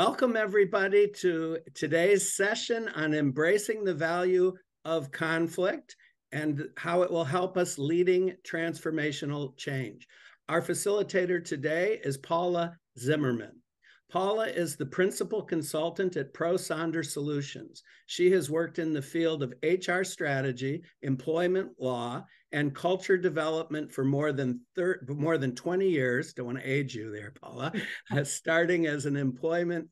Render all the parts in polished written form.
Welcome, everybody, to today's session on embracing the value of conflict and how it will help us leading transformational change. Our facilitator today is Paula Zimmerman. Paula is the principal consultant at ProSonder Solutions. She has worked in the field of HR strategy, employment law, and culture development for more than 20 years. Don't want to age you there, Paula. Starting as an employment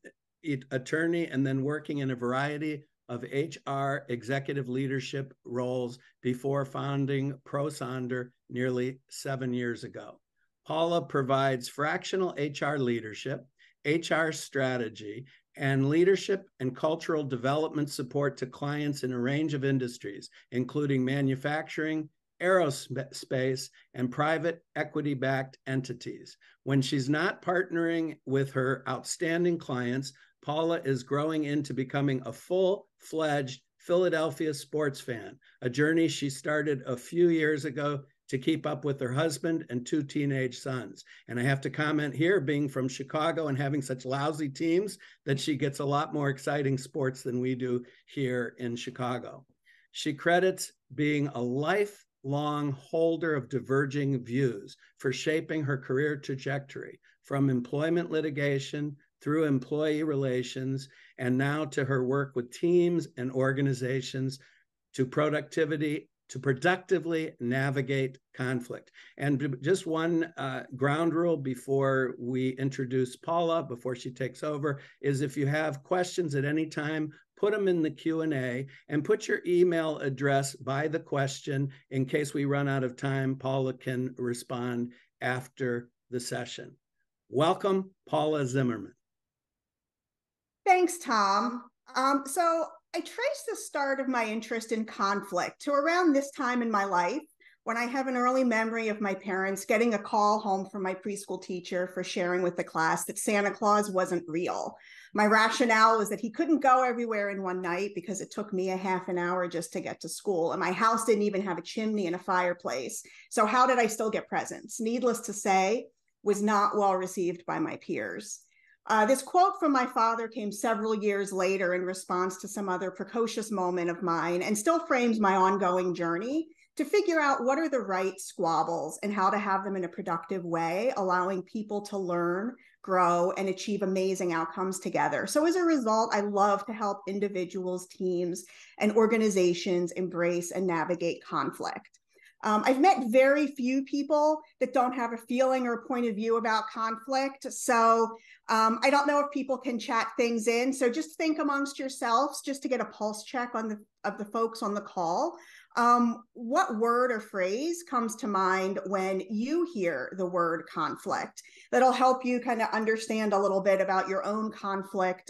attorney and then working in a variety of HR executive leadership roles before founding ProSonder nearly 7 years ago. Paula provides fractional HR leadership, HR strategy, and leadership and cultural development support to clients in a range of industries, including manufacturing, aerospace, and private equity-backed entities. When she's not partnering with her outstanding clients, Paula is growing into becoming a full-fledged Philadelphia sports fan, a journey she started a few years ago to keep up with her husband and 2 teenage sons. And I have to comment here, being from Chicago and having such lousy teams, that she gets a lot more exciting sports than we do here in Chicago. She credits being a lifelong holder of diverging views for shaping her career trajectory, from employment litigation through employee relations, and now to her work with teams and organizations to productively navigate conflict. And just one ground rule before we introduce Paula, before she takes over, is if you have questions at any time, put them in the Q&A and put your email address by the question. In case we run out of time, Paula can respond after the session. Welcome, Paula Zimmerman. Thanks, Tom. So I trace the start of my interest in conflict to around this time in my life, when I have an early memory of my parents getting a call home from my preschool teacher for sharing with the class that Santa Claus wasn't real. My rationale was that he couldn't go everywhere in one night because it took me a half an hour just to get to school, and my house didn't even have a chimney and a fireplace. So how did I still get presents? Needless to say, was not well received by my peers. This quote from my father came several years later in response to some other precocious moment of mine, and still frames my ongoing journey to figure out what are the right squabbles and how to have them in a productive way, allowing people to learn, grow, and achieve amazing outcomes together. So as a result, I love to help individuals, teams, and organizations embrace and navigate conflict. I've met very few people that don't have a feeling or a point of view about conflict. So I don't know if people can chat things in. So just think amongst yourselves, just to get a pulse check on the folks on the call. What word or phrase comes to mind when you hear the word conflict? That'll help you kind of understand a little bit about your own conflict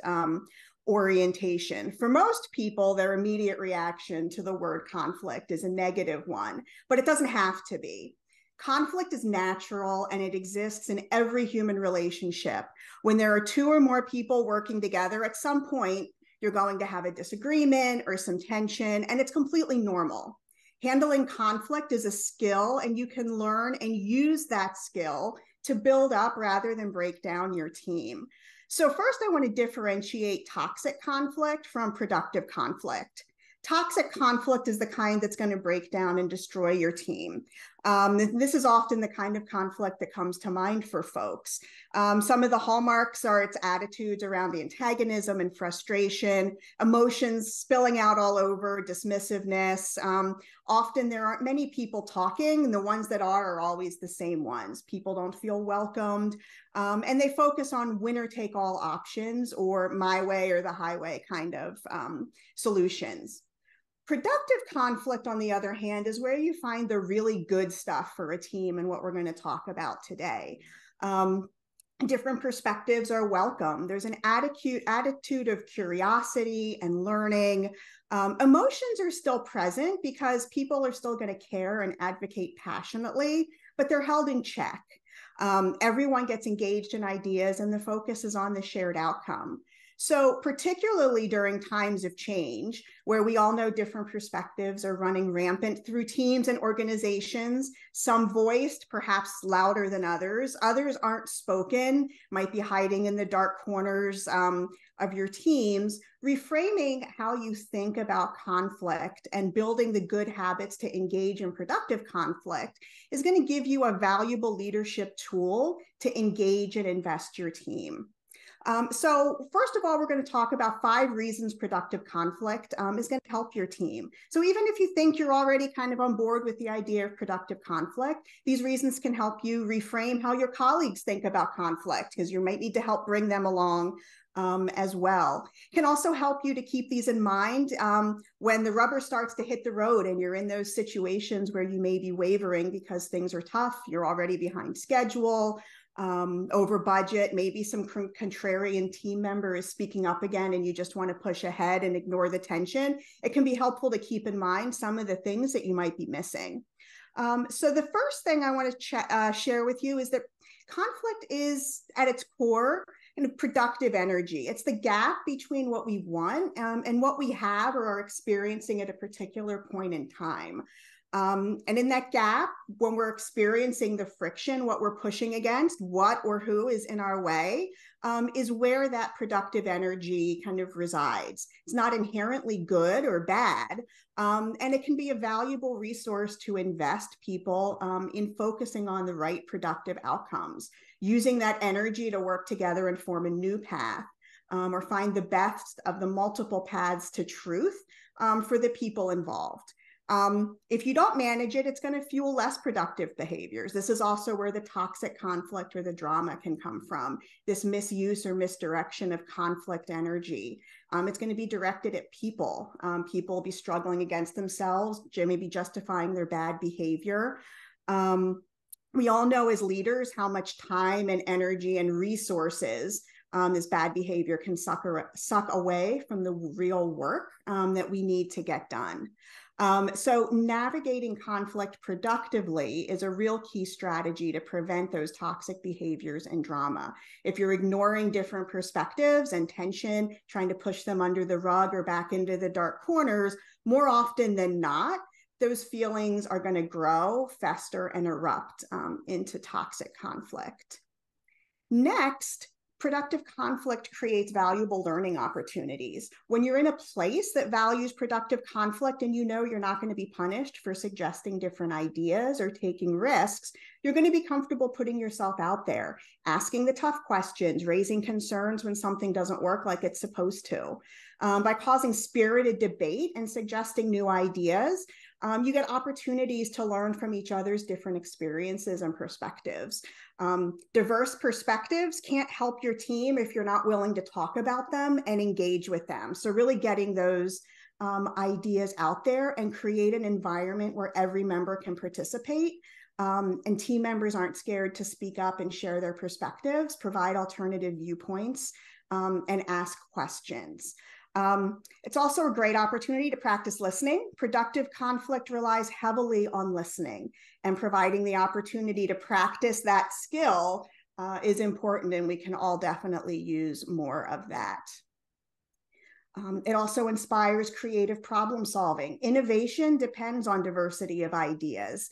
orientation. For most people, their immediate reaction to the word conflict is a negative one, but it doesn't have to be. Conflict is natural and it exists in every human relationship. When there are 2 or more people working together, at some point, you're going to have a disagreement or some tension, and it's completely normal. Handling conflict is a skill, and you can learn and use that skill to build up rather than break down your team. So first, I want to differentiate toxic conflict from productive conflict. Toxic conflict is the kind that's going to break down and destroy your team. This is often the kind of conflict that comes to mind for folks. Some of the hallmarks are its attitudes around antagonism and frustration, emotions spilling out all over, dismissiveness. Often there aren't many people talking, and the ones that are always the same ones. People don't feel welcomed, and they focus on winner-take-all options or my way or the highway kind of solutions. Productive conflict, on the other hand, is where you find the really good stuff for a team and what we're going to talk about today. Different perspectives are welcome. There's an attitude of curiosity and learning. Emotions are still present because people are still going to care and advocate passionately, but they're held in check. Everyone gets engaged in ideas and the focus is on the shared outcome. So particularly during times of change, where we all know different perspectives are running rampant through teams and organizations, some voiced, perhaps louder than others aren't spoken, might be hiding in the dark corners of your teams. Reframing how you think about conflict and building the good habits to engage in productive conflict is going to give you a valuable leadership tool to engage and invest your team. So first of all, we're going to talk about 5 reasons productive conflict is going to help your team. So even if you think you're already kind of on board with the idea of productive conflict, these reasons can help you reframe how your colleagues think about conflict, because you might need to help bring them along as well. Can also help you to keep these in mind when the rubber starts to hit the road and you're in those situations where you may be wavering because things are tough, you're already behind schedule, over budget, maybe some contrarian team member is speaking up again and you just want to push ahead and ignore the tension. It can be helpful to keep in mind some of the things that you might be missing. So the first thing I want to share with you is that conflict is at its core kind of productive energy. It's the gap between what we want and what we have or are experiencing at a particular point in time. And in that gap, when we're experiencing the friction, what we're pushing against, what or who is in our way, is where that productive energy kind of resides. It's not inherently good or bad, and it can be a valuable resource to invest people in focusing on the right productive outcomes, using that energy to work together and form a new path, or find the best of the multiple paths to truth for the people involved. If you don't manage it, it's going to fuel less productive behaviors. This is also where the toxic conflict or the drama can come from, this misuse or misdirection of conflict energy. It's going to be directed at people. People will be struggling against themselves, maybe justifying their bad behavior. We all know as leaders how much time and energy and resources this bad behavior can suck away from the real work that we need to get done. So navigating conflict productively is a real key strategy to prevent those toxic behaviors and drama. If you're ignoring different perspectives and tension, trying to push them under the rug or back into the dark corners, more often than not, those feelings are going to grow, fester, and erupt into toxic conflict. Next, productive conflict creates valuable learning opportunities. When you're in a place that values productive conflict and you know you're not going to be punished for suggesting different ideas or taking risks, you're going to be comfortable putting yourself out there, asking the tough questions, raising concerns when something doesn't work like it's supposed to. By causing spirited debate and suggesting new ideas, you get opportunities to learn from each other's different experiences and perspectives. Diverse perspectives can't help your team if you're not willing to talk about them and engage with them. So really getting those ideas out there and create an environment where every member can participate. And team members aren't scared to speak up and share their perspectives, provide alternative viewpoints, and ask questions. It's also a great opportunity to practice listening. Productive conflict relies heavily on listening, and providing the opportunity to practice that skill is important, and we can all definitely use more of that. It also inspires creative problem solving. Innovation depends on diversity of ideas,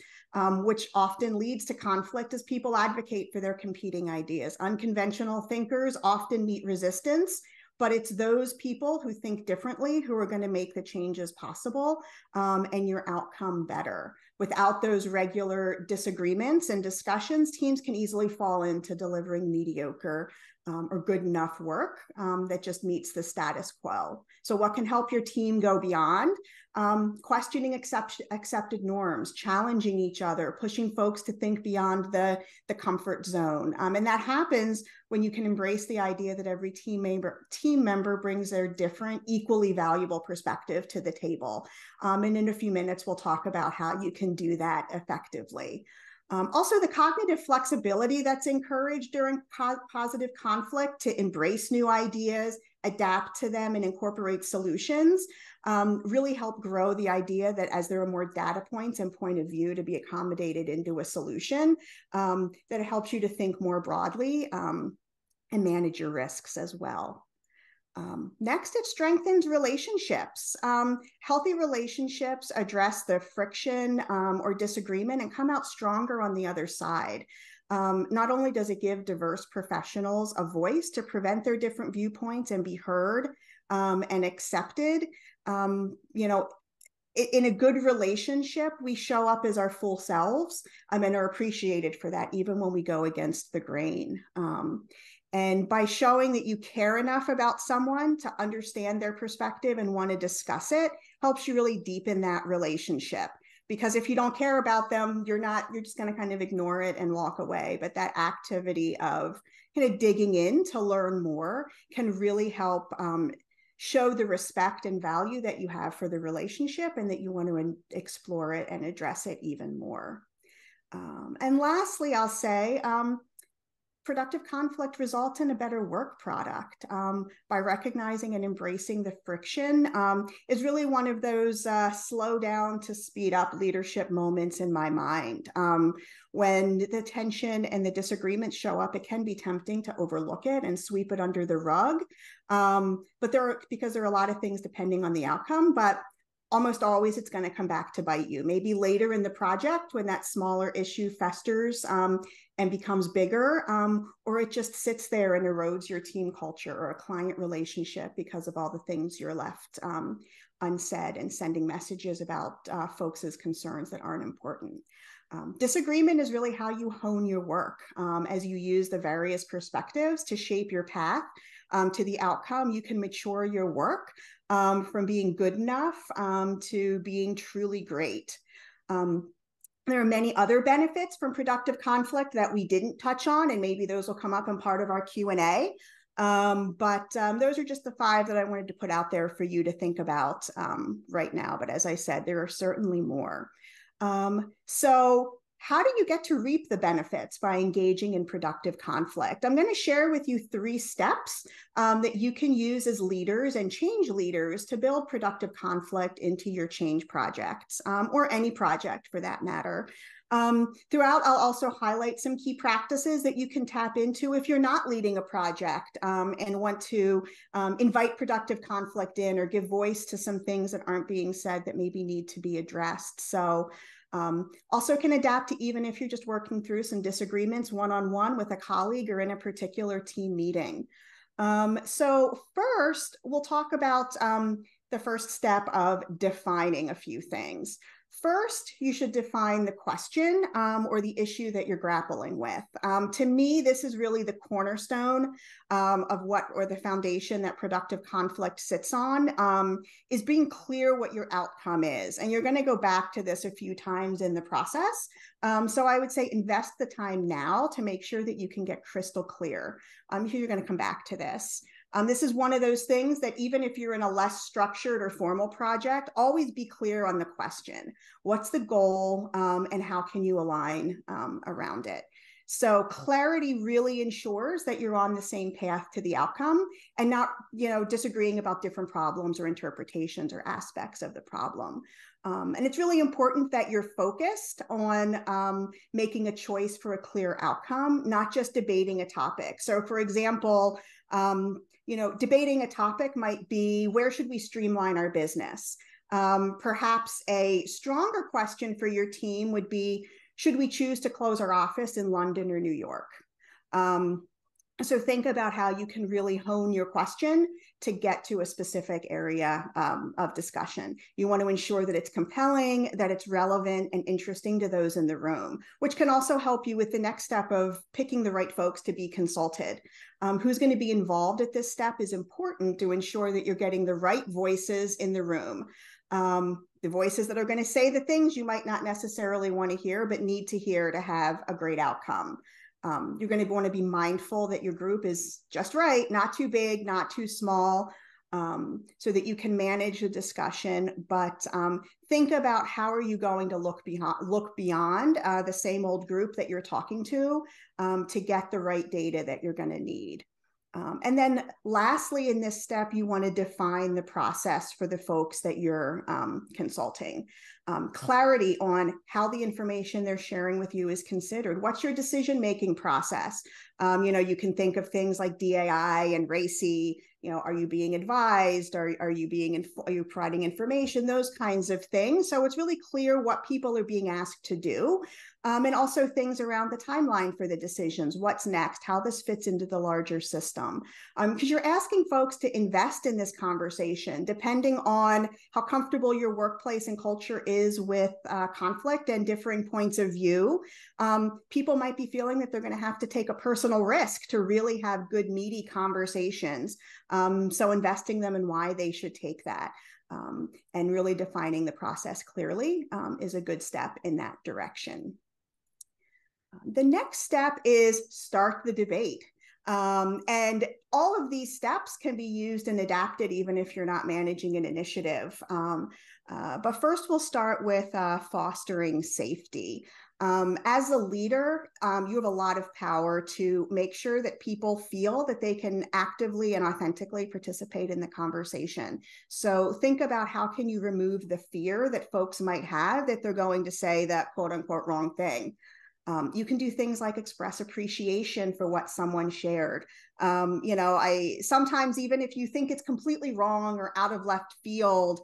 which often leads to conflict as people advocate for their competing ideas. Unconventional thinkers often meet resistance, but it's those people who think differently who are going to make the changes possible and your outcome better. Without those regular disagreements and discussions, teams can easily fall into delivering mediocre or good enough work that just meets the status quo. So what can help your team go beyond? Questioning accepted norms, challenging each other, pushing folks to think beyond the comfort zone. And that happens when you can embrace the idea that every team member brings their different, equally valuable perspective to the table. And in a few minutes, we'll talk about how you can do that effectively. Also, the cognitive flexibility that's encouraged during positive conflict to embrace new ideas, adapt to them, and incorporate solutions really help grow the idea that as there are more data points and point of view to be accommodated into a solution, that it helps you to think more broadly and manage your risks as well. Next, it strengthens relationships. Healthy relationships address the friction or disagreement and come out stronger on the other side. Not only does it give diverse professionals a voice to present their different viewpoints and be heard and accepted, in a good relationship, we show up as our full selves and are appreciated for that, even when we go against the grain. And by showing that you care enough about someone to understand their perspective and want to discuss it, helps you really deepen that relationship. Because if you don't care about them, you're just going to kind of ignore it and walk away. But that activity of kind of digging in to learn more can really help show the respect and value that you have for the relationship and that you want to explore it and address it even more. And lastly, I'll say, productive conflict results in a better work product by recognizing and embracing the friction is really one of those slow down to speed up leadership moments in my mind. When the tension and the disagreements show up, it can be tempting to overlook it and sweep it under the rug. But because there are a lot of things depending on the outcome, but almost always it's going to come back to bite you. Maybe later in the project when that smaller issue festers and becomes bigger, or it just sits there and erodes your team culture or a client relationship because of all the things you're left unsaid and sending messages about folks' concerns that aren't important. Disagreement is really how you hone your work as you use the various perspectives to shape your path to the outcome. You can mature your work from being good enough to being truly great. There are many other benefits from productive conflict that we didn't touch on, and maybe those will come up in part of our Q&A. But those are just the 5 that I wanted to put out there for you to think about right now. But as I said, there are certainly more. So how do you get to reap the benefits by engaging in productive conflict? I'm going to share with you 3 steps that you can use as leaders and change leaders to build productive conflict into your change projects, or any project for that matter. Throughout, I'll also highlight some key practices that you can tap into if you're not leading a project and want to invite productive conflict in or give voice to some things that aren't being said that maybe need to be addressed. So also can adapt to even if you're just working through some disagreements one-on-one with a colleague or in a particular team meeting. So first, we'll talk about the first step of defining a few things. First, you should define the question or the issue that you're grappling with. To me, this is really the cornerstone of the foundation that productive conflict sits on, is being clear what your outcome is. And you're going to go back to this a few times in the process. So I would say invest the time now to make sure that you can get crystal clear. You're going to come back to this. This is one of those things that even if you're in a less structured or formal project, always be clear on the question. What's the goal and how can you align around it? So clarity really ensures that you're on the same path to the outcome and not, disagreeing about different problems or interpretations or aspects of the problem. And it's really important that you're focused on making a choice for a clear outcome, not just debating a topic. So for example, debating a topic might be, where should we streamline our business? Perhaps a stronger question for your team would be, should we choose to close our office in London or New York? So think about how you can really hone your question to get to a specific area of discussion. You want to ensure that it's compelling, that it's relevant and interesting to those in the room, which can also help you with the next step of picking the right folks to be consulted. Who's going to be involved at this step is important to ensure that you're getting the right voices in the room. The voices that are going to say the things you might not necessarily want to hear, but need to hear to have a great outcome. You're going to want to be mindful that your group is just right, not too big, not too small, so that you can manage the discussion. But think about how are you going to look beyond the same old group that you're talking to get the right data that you're going to need. And then lastly, in this step, you want to define the process for the folks that you're consulting. Clarity on how the information they're sharing with you is considered. What's your decision-making process? You can think of things like DAI and RACI. Are you being advised? Are you providing information? Those kinds of things. So it's really clear what people are being asked to do. And also things around the timeline for the decisions. What's next? How this fits into the larger system. Because you're asking folks to invest in this conversation, depending on how comfortable your workplace and culture is with conflict and differing points of view. People might be feeling that they're going to have to take a personal risk to really have good, meaty conversations. So investing them in why they should take that. And really defining the process clearly is a good step in that direction. The next step is start the debate. And all of these steps can be used and adapted even if you're not managing an initiative. But first we'll start with fostering safety. As a leader, you have a lot of power to make sure that people feel that they can actively and authentically participate in the conversation. So think about how can you remove the fear that folks might have that they're going to say that quote unquote wrong thing. You can do things like express appreciation for what someone shared. Sometimes even if you think it's completely wrong or out of left field,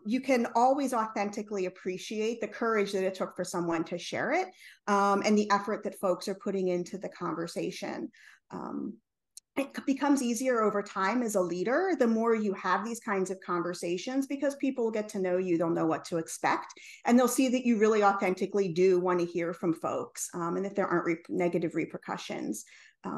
you can always authentically appreciate the courage that it took for someone to share it and the effort that folks are putting into the conversation. It becomes easier over time as a leader, the more you have these kinds of conversations, because people will get to know you, they'll know what to expect, and they'll see that you really authentically do want to hear from folks, and that there aren't negative repercussions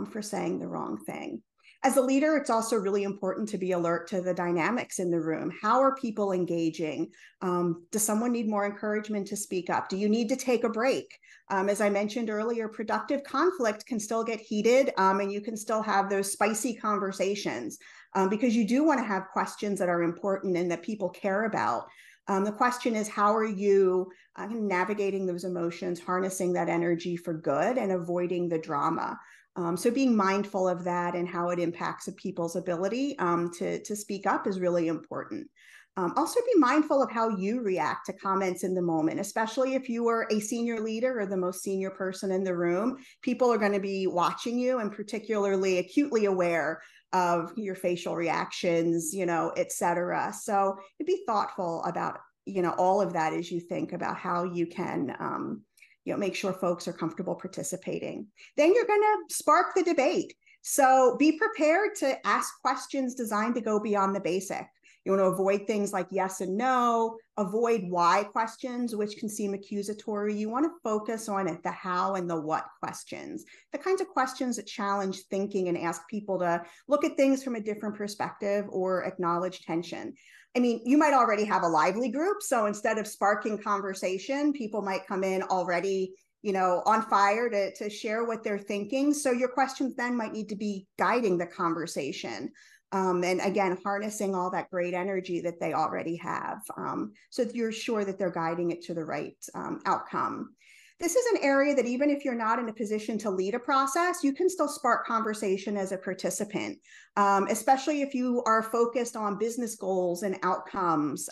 for saying the wrong thing. As a leader, it's also really important to be alert to the dynamics in the room. How are people engaging? Does someone need more encouragement to speak up? Do you need to take a break? As I mentioned earlier, productive conflict can still get heated, and you can still have those spicy conversations because you do want to have questions that are important and that people care about. The question is, how are you navigating those emotions, harnessing that energy for good and avoiding the drama? So being mindful of that and how it impacts people's ability to speak up is really important. Also be mindful of how you react to comments in the moment, especially if you are a senior leader or the most senior person in the room. People are going to be watching you and particularly acutely aware of your facial reactions, et cetera. So be thoughtful about, all of that as you think about how you can make sure folks are comfortable participating. Then you're going to spark the debate. So be prepared to ask questions designed to go beyond the basic. You want to avoid things like yes and no, avoid why questions, which can seem accusatory. You want to focus on the how and the what questions, the kinds of questions that challenge thinking and ask people to look at things from a different perspective or acknowledge tension. I mean, you might already have a lively group. So instead of sparking conversation, people might come in already, on fire to share what they're thinking. So your questions then might need to be guiding the conversation. And again, harnessing all that great energy that they already have. So that you're sure that they're guiding it to the right outcome. This is an area that even if you're not in a position to lead a process, you can still spark conversation as a participant, especially if you are focused on business goals and outcomes,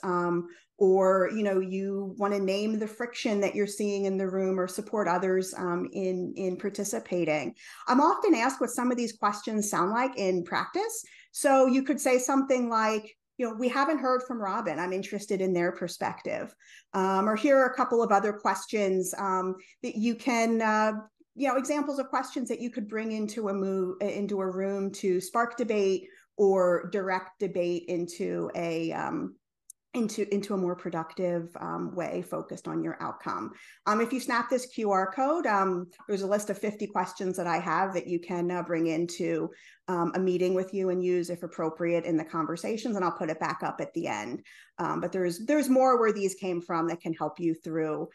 or you want to name the friction that you're seeing in the room or support others in participating. I'm often asked what some of these questions sound like in practice. So you could say something like, we haven't heard from Robin. I'm interested in their perspective. Or here are a couple of other questions that you can, examples of questions that you could bring into a room to spark debate or direct debate into a more productive way focused on your outcome. If you snap this QR code, there's a list of 50 questions that I have that you can bring into a meeting with you and use if appropriate in the conversations, and I'll put it back up at the end. But there's more where these came from that can help you through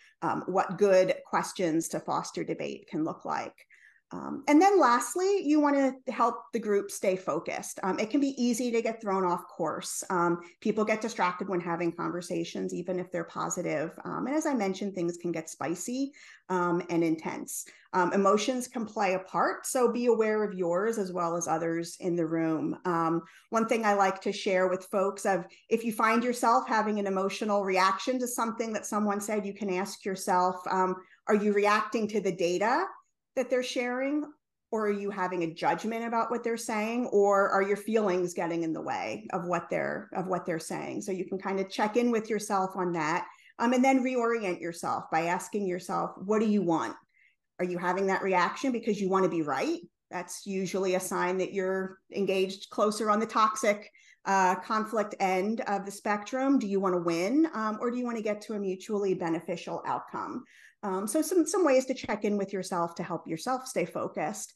what good questions to foster debate can look like. And then lastly, you want to help the group stay focused. It can be easy to get thrown off course. People get distracted when having conversations, even if they're positive. And as I mentioned, things can get spicy and intense. Emotions can play a part, so be aware of yours as well as others in the room. One thing I like to share with folks of, if you find yourself having an emotional reaction to something that someone said, you can ask yourself, are you reacting to the data that they're sharing, or are you having a judgment about what they're saying, or are your feelings getting in the way of what they're saying? So you can kind of check in with yourself on that, and then reorient yourself by asking yourself, what do you want? Are you having that reaction because you want to be right? That's usually a sign that you're engaged closer on the toxic conflict end of the spectrum. Do you want to win, or do you want to get to a mutually beneficial outcome? So some ways to check in with yourself to help yourself stay focused.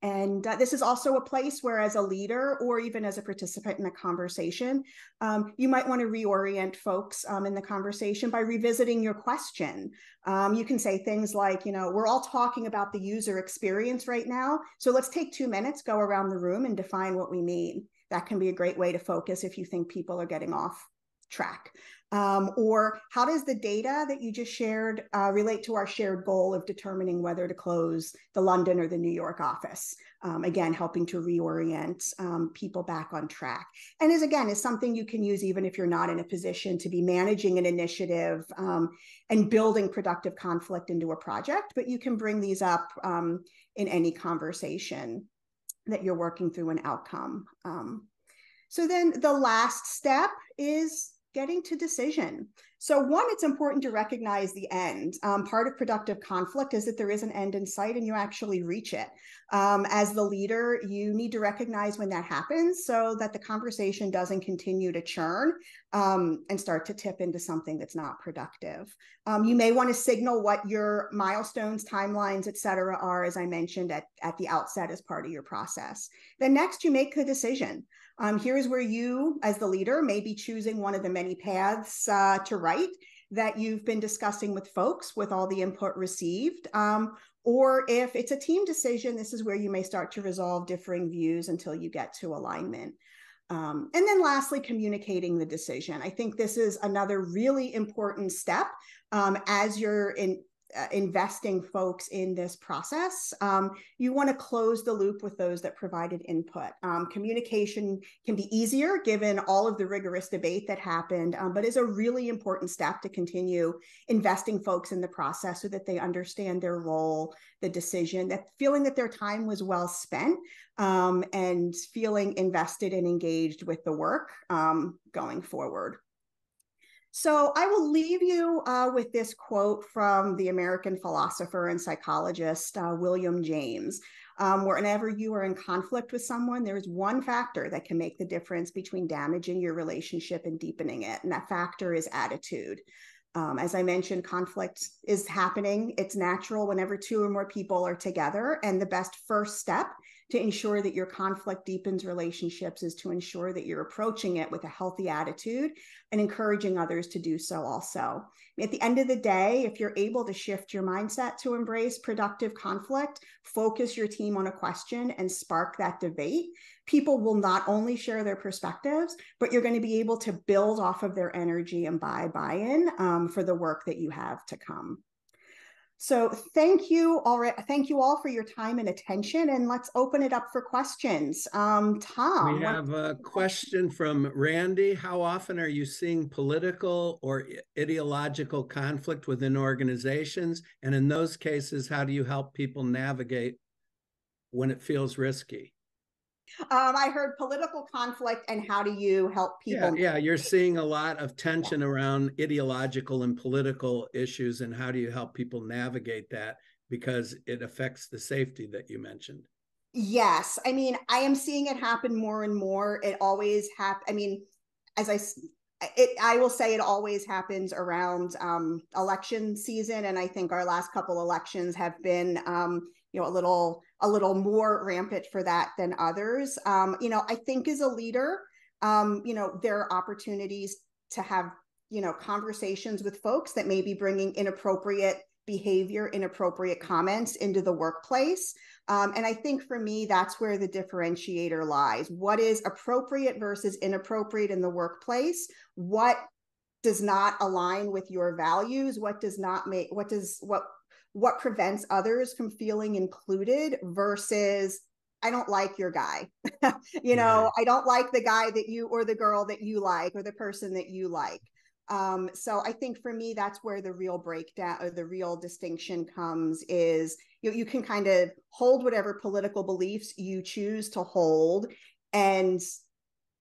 And this is also a place where, as a leader or even as a participant in the conversation, you might want to reorient folks in the conversation by revisiting your question. You can say things like, we're all talking about the user experience right now, so let's take 2 minutes, go around the room and define what we mean. That can be a great way to focus if you think people are getting off track. Or how does the data that you just shared relate to our shared goal of determining whether to close the London or the New York office? Again, helping to reorient people back on track. And is something you can use even if you're not in a position to be managing an initiative and building productive conflict into a project, but you can bring these up in any conversation that you're working through an outcome. So then the last step is getting to decision. So one, it's important to recognize the end. Part of productive conflict is that there is an end in sight and you actually reach it. As the leader, you need to recognize when that happens so that the conversation doesn't continue to churn and start to tip into something that's not productive. You may want to signal what your milestones, timelines, et cetera, are, as I mentioned at the outset as part of your process. Then next, you make the decision. Here's where you, as the leader, may be choosing one of the many paths to write that you've been discussing with folks with all the input received. Or if it's a team decision, this is where you may start to resolve differing views until you get to alignment. And then lastly, communicating the decision. I think this is another really important step as you're investing folks in this process. You want to close the loop with those that provided input. Communication can be easier given all of the rigorous debate that happened, but is a really important step to continue investing folks in the process so that they understand their role, the decision, that feeling that their time was well spent, and feeling invested and engaged with the work going forward. So I will leave you with this quote from the American philosopher and psychologist, William James. Whenever you are in conflict with someone, there's one factor that can make the difference between damaging your relationship and deepening it. And that factor is attitude. As I mentioned, conflict is happening. It's natural whenever 2 or more people are together. And the best first step to ensure that your conflict deepens relationships is to ensure that you're approaching it with a healthy attitude and encouraging others to do so also. At the end of the day, if you're able to shift your mindset to embrace productive conflict, focus your team on a question and spark that debate, people will not only share their perspectives, but you're going to be able to build off of their energy and buy-in for the work that you have to come. So thank you all for your time and attention, and let's open it up for questions. Tom. We have a question from Randy. How often are you seeing political or ideological conflict within organizations? And in those cases, how do you help people navigate when it feels risky? I heard political conflict and how do you help people? Yeah, you're seeing a lot of tension around ideological and political issues, and how do you help people navigate that because it affects the safety that you mentioned? Yes, I mean, I am seeing it happen more and more. It always happens. I mean, I will say it always happens around election season, and I think our last couple elections have been a little more rampant for that than others. I think as a leader, there are opportunities to have conversations with folks that may be bringing inappropriate behavior, inappropriate comments into the workplace. And I think for me, that's where the differentiator lies. What is appropriate versus inappropriate in the workplace? What does not align with your values? What does not make, what prevents others from feeling included versus, I don't like your guy. Right. I don't like the guy that you, or the girl that you like, or the person that you like. So I think for me, that's where the real breakdown or the real distinction comes is you can kind of hold whatever political beliefs you choose to hold. And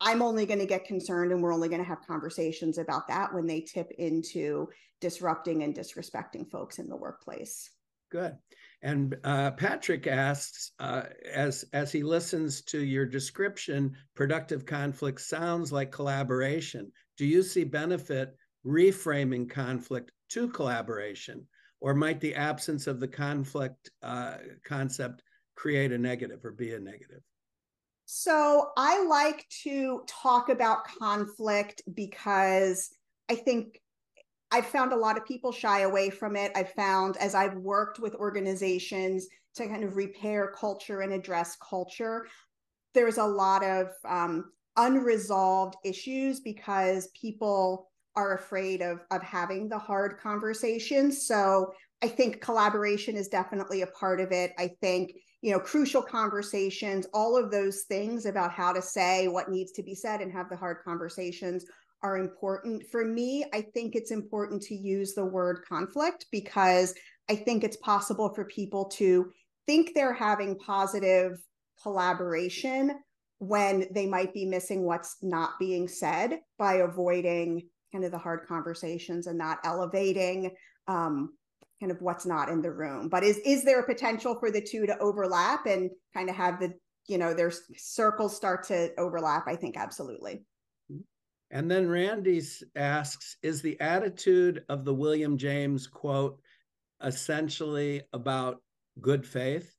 I'm only going to get concerned, and we're only going to have conversations about that when they tip into disrupting and disrespecting folks in the workplace. Good. And Patrick asks, as he listens to your description, productive conflict sounds like collaboration. Do you see benefit reframing conflict to collaboration, or might the absence of the conflict concept create a negative or be a negative? So I like to talk about conflict because I think I've found a lot of people shy away from it. I've found, as I've worked with organizations to kind of repair culture and address culture, there's a lot of unresolved issues because people are afraid of having the hard conversations. So I think collaboration is definitely a part of it. I think, crucial conversations, all of those things about how to say what needs to be said and have the hard conversations are important. For me, I think it's important to use the word conflict because I think it's possible for people to think they're having positive collaboration when they might be missing what's not being said by avoiding kind of the hard conversations and not elevating kind of what's not in the room. But is there a potential for the two to overlap and kind of have their circles start to overlap? I think absolutely. And then Randy asks, is the attitude of the William James quote essentially about good faith?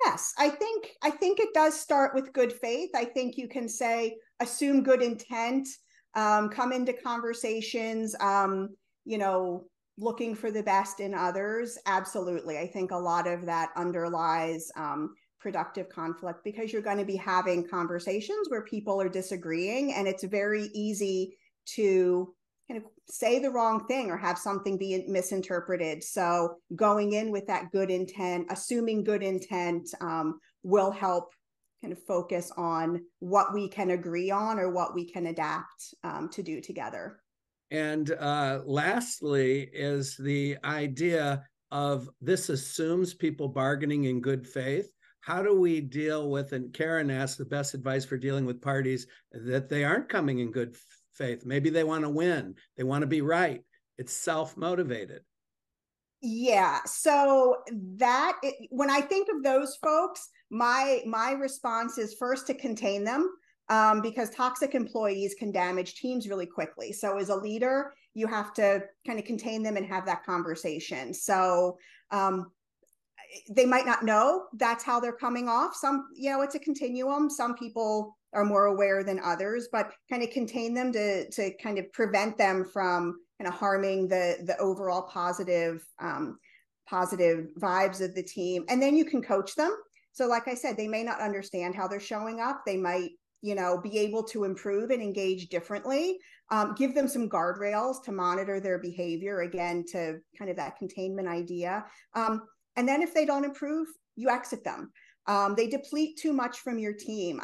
Yes, I think it does start with good faith. I think you can say assume good intent, come into conversations, looking for the best in others. Absolutely. I think a lot of that underlies productive conflict because you're going to be having conversations where people are disagreeing, and it's very easy to kind of say the wrong thing or have something be misinterpreted. So going in with that good intent, assuming good intent, will help kind of focus on what we can agree on or what we can adapt to do together. And lastly is the idea of this assumes people bargaining in good faith. How do we deal with, and Karen asked the best advice for dealing with parties that they aren't coming in good faith. Maybe they want to win. They want to be right. It's self-motivated. Yeah. So when I think of those folks, my response is first to contain them, because toxic employees can damage teams really quickly. So as a leader, you have to kind of contain them and have that conversation. So they might not know that's how they're coming off. Some, it's a continuum. Some people are more aware than others, but kind of contain them to kind of prevent them from kind of harming the overall positive vibes of the team. And then you can coach them. So like I said, they may not understand how they're showing up. They might, be able to improve and engage differently. Give them some guardrails to monitor their behavior, again, to kind of that containment idea. And then if they don't improve, you exit them. They deplete too much from your team.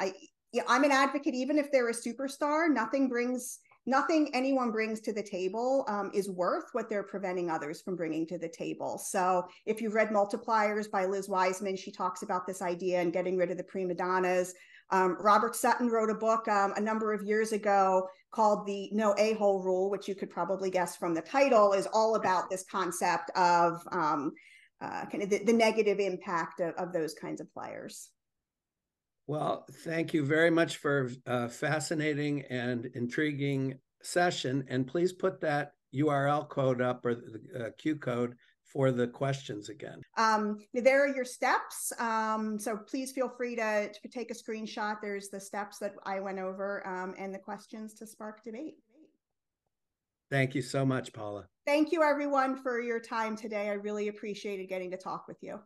I'm an advocate, even if they're a superstar, nothing anyone brings to the table is worth what they're preventing others from bringing to the table. So if you've read Multipliers by Liz Wiseman, she talks about this idea and getting rid of the prima donnas. Robert Sutton wrote a book a number of years ago called the No A-Hole Rule, which you could probably guess from the title, is all about this concept of kind of the negative impact of those kinds of players. Well, thank you very much for a fascinating and intriguing session. And please put that URL code up, or the Q code, for the questions again. There are your steps. So please feel free to take a screenshot. There's the steps that I went over and the questions to spark debate. Thank you so much, Paula. Thank you, everyone, for your time today. I really appreciated getting to talk with you.